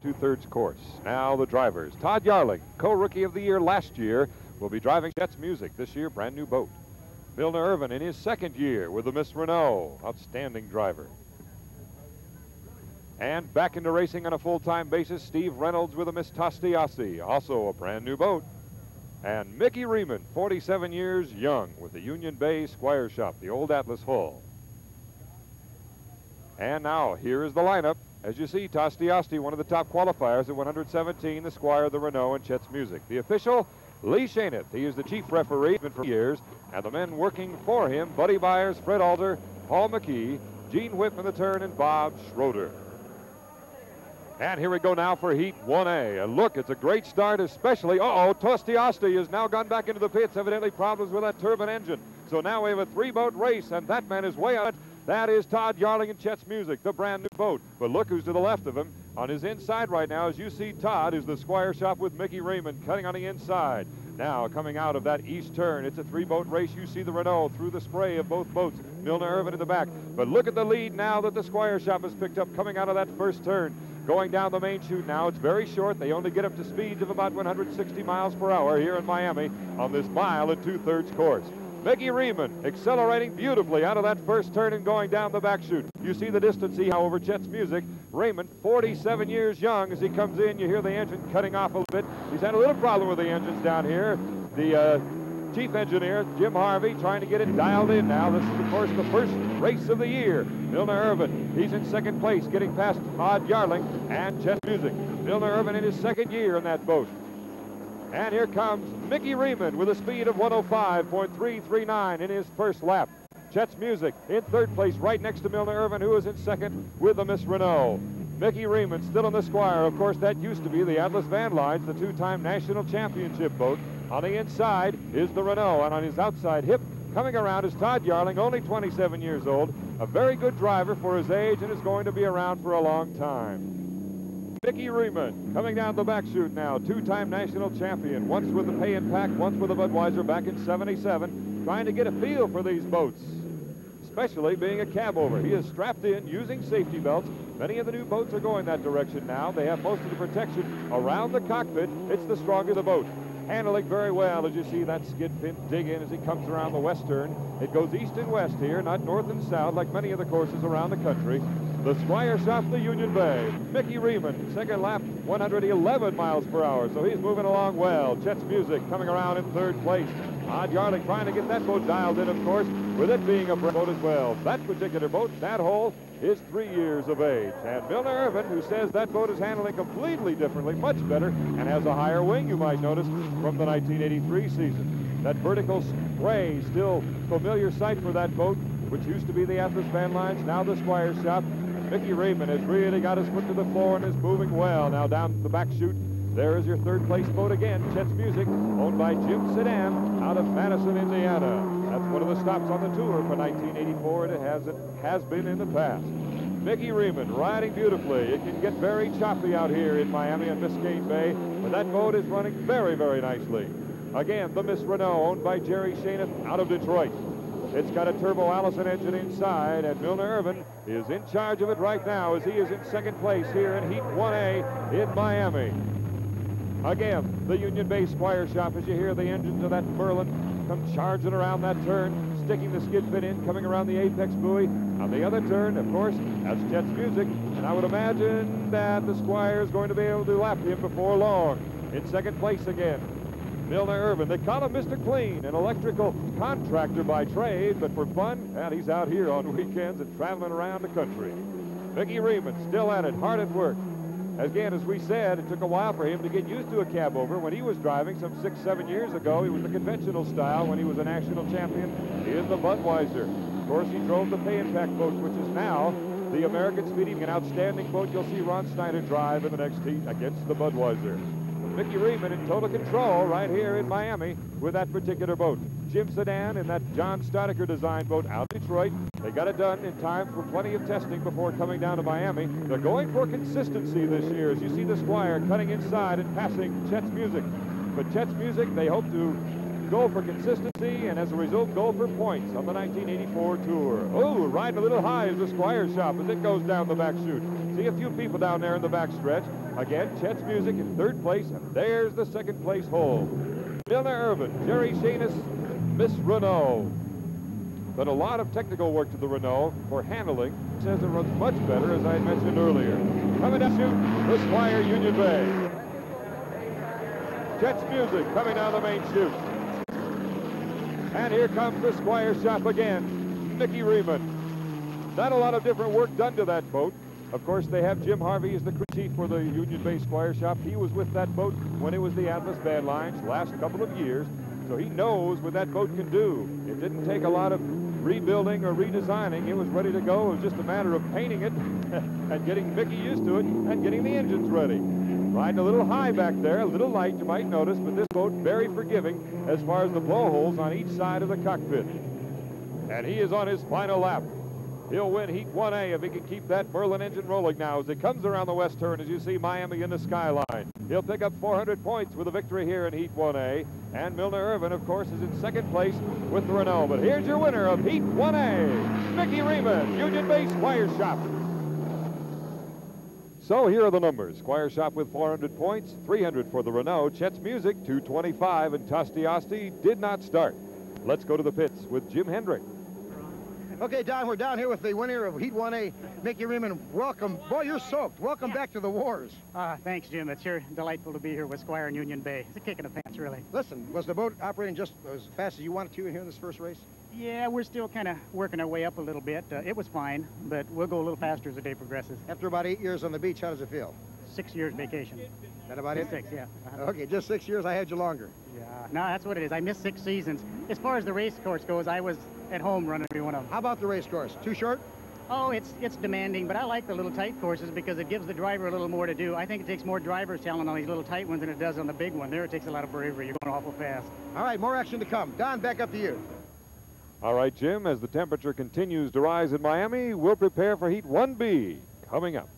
2/3 course. Now the drivers. Todd Yarling, co-rookie of the year last year, will be driving Chet's Music this year, brand new boat. Milner Irvin in his second year with the Miss Renault, outstanding driver. And back into racing on a full-time basis, Steve Reynolds with the Miss Tostiassi, also a brand new boat. And Mickey Riemann, 47 years young, with the Union Bay Squire Shop, the old Atlas hull. And now here is the lineup. As you see, Tostiassi, one of the top qualifiers at 117, the Squire, the Renault, and Chet's Music. The official, Lee Shaineth. He is the chief referee, been for years, and the men working for him, Buddy Byers, Fred Alter, Paul McKee, Gene Whip in the turn, and Bob Schroeder. And here we go now for Heat 1A. And look, it's a great start, especially, Tostiassi has now gone back into the pits, evidently problems with that turbine engine. So now we have a three-boat race, and that man is way on it. That is Todd Yarling and Chet's Music, the brand new boat. But look who's to the left of him. On his inside right now, as you see, Todd is the Squire Shop with Mickey Riemann cutting on the inside. Now coming out of that east turn, it's a three-boat race. You see the Renault through the spray of both boats. Milner Irvin in the back. But look at the lead now that the Squire Shop has picked up coming out of that first turn. Going down the main chute now, it's very short. They only get up to speeds of about 160 miles per hour here in Miami on this mile and 2/3 course. Mickey Riemann accelerating beautifully out of that first turn and going down the back chute. You see the distance he over Chet's Music. Riemann, 47 years young. As he comes in, you hear the engine cutting off a little bit. He's had a little problem with the engines down here. The chief engineer, Jim Harvey, trying to get it dialed in now. This is, of course, the first race of the year. Milner Irvin, he's in second place, getting past Todd Yarling and Chet's Music. Milner Irvin in his second year in that boat. And here comes Mickey Riemann with a speed of 105.339 in his first lap. Chet's Music in third place right next to Milner Irvin, who is in second with the Miss Renault. Mickey Riemann still in the Squire. Of course, that used to be the Atlas Van Lines, the two-time national championship boat. On the inside is the Renault, and on his outside hip, coming around is Todd Yarling, only 27 years old. A very good driver for his age and is going to be around for a long time. Mickey Riemann coming down the back chute now, two-time national champion, once with the Pay and Pack, once with the Budweiser back in '77, trying to get a feel for these boats, especially being a cab over. He is strapped in using safety belts. Many of the new boats are going that direction now. They have most of the protection around the cockpit. It's the stronger the boat. Handling very well as you see that skid pin dig in as he comes around the west turn. It goes east and west here, not north and south like many of the courses around the country. The Squire Shop, the Union Bay. Mickey Riemann, second lap, 111 miles per hour, so he's moving along well. Chet's Music coming around in third place. Todd Yarling trying to get that boat dialed in, of course, with it being a boat as well. That particular boat, that hole, is 3 years of age. And Milner Irvin, who says that boat is handling completely differently, much better, and has a higher wing, you might notice, from the 1983 season. That vertical spray, still familiar sight for that boat, which used to be the Atlas Van Lines, now the Squire Shop. Mickey Riemann has really got his foot to the floor and is moving well. Now down the back chute, there is your third place boat again, Chet's Music, owned by Jim Sedan out of Madison, Indiana. That's one of the stops on the tour for 1984, and it has been in the past. Mickey Riemann riding beautifully. It can get very choppy out here in Miami and Biscayne Bay, but that boat is running very, very nicely. Again, the Miss Renault, owned by Jerry Shaineth out of Detroit. It's got a Turbo Allison engine inside, and Milner Irvin is in charge of it right now as he is in second place here in Heat 1A in Miami. Again, the Union Bay Squire Shop, as you hear the engines of that Merlin come charging around that turn, sticking the skid pin in, coming around the apex buoy. On the other turn, of course, that's Chet's Music, and I would imagine that the Squire is going to be able to lap him before long. In second place again, Milner Irvin. They call him Mr. Clean, an electrical contractor by trade, but for fun, and he's out here on weekends and traveling around the country. Mickey Riemann still at it, hard at work. Again, as we said, it took a while for him to get used to a cab over. When he was driving some 6-7 years ago, he was the conventional style when he was a national champion in the Budweiser. Of course, he drove the Pay and Pack boat, which is now the American Speeding, an outstanding boat you'll see Ron Snyder drive in the next heat against the Budweiser. Mickey Riemann in total control right here in Miami with that particular boat. Jim Sedan in that John Steinecker designed boat out of Detroit. They got it done in time for plenty of testing before coming down to Miami. They're going for consistency this year, as you see the Squire cutting inside and passing Chet's Music. But Chet's Music, they hope to go for consistency and as a result go for points on the 1984 tour. Oh, riding a little high is the Squire Shop as it goes down the back chute. See a few people down there in the back stretch. Again, Chet's Music in third place, and there's the second place hole. Milner Irvin, Jerry Shanis, Miss Renault. But a lot of technical work to the Renault for handling. Says it runs much better, as I had mentioned earlier. Coming to shoot, the Squire Union Bay. Chet's Music coming down the main chute. And here comes the Squire shop again, Mickey Riemann. Not a lot of different work done to that boat. Of course, they have Jim Harvey as the crew chief for the Union Bay Squire shop. He was with that boat when it was the Atlas Badlines last couple of years, so he knows what that boat can do. It didn't take a lot of rebuilding or redesigning. It was ready to go. It was just a matter of painting it and getting Mickey used to it and getting the engines ready. Riding a little high back there, a little light, you might notice, but this boat very forgiving as far as the blowholes on each side of the cockpit. And he is on his final lap. He'll win Heat 1A if he can keep that Merlin engine rolling now as it comes around the west turn, as you see Miami in the skyline. He'll pick up 400 points with a victory here in Heat 1A. And Milner Irvin, of course, is in second place with the Renault. But here's your winner of Heat 1A, Mickey Riemann, Union Bay Squire Shop. So here are the numbers. Squire Shop with 400 points, 300 for the Renault. Chet's Music, 225, and Tosti Asti did not start. Let's go to the pits with Jim Hendrick. Okay, Don, we're down here with the winner of Heat 1A, Mickey Riemann. Welcome. Boy, you're soaked. Welcome back to the wars. Thanks, Jim. It's sure delightful to be here with Squire and Union Bay. It's a kick in the pants, really. Listen, was the boat operating just as fast as you wanted to here in this first race? Yeah, we're still kind of working our way up a little bit. It was fine, but we'll go a little faster as the day progresses. After about 8 years on the beach, how does it feel? 6 years vacation. That about it? 6, yeah. Okay, just 6 years. I had you longer. Yeah, no, that's what it is. I missed 6 seasons. As far as the race course goes, I was at home running every one of them. How about the race course? Too short? Oh, it's demanding, but I like the little tight courses because it gives the driver a little more to do. I think it takes more driver's talent on these little tight ones than it does on the big one. There it takes a lot of bravery. You're going awful fast. All right, more action to come. Don, back up to you. All right, Jim, as the temperature continues to rise in Miami, we'll prepare for Heat 1B coming up.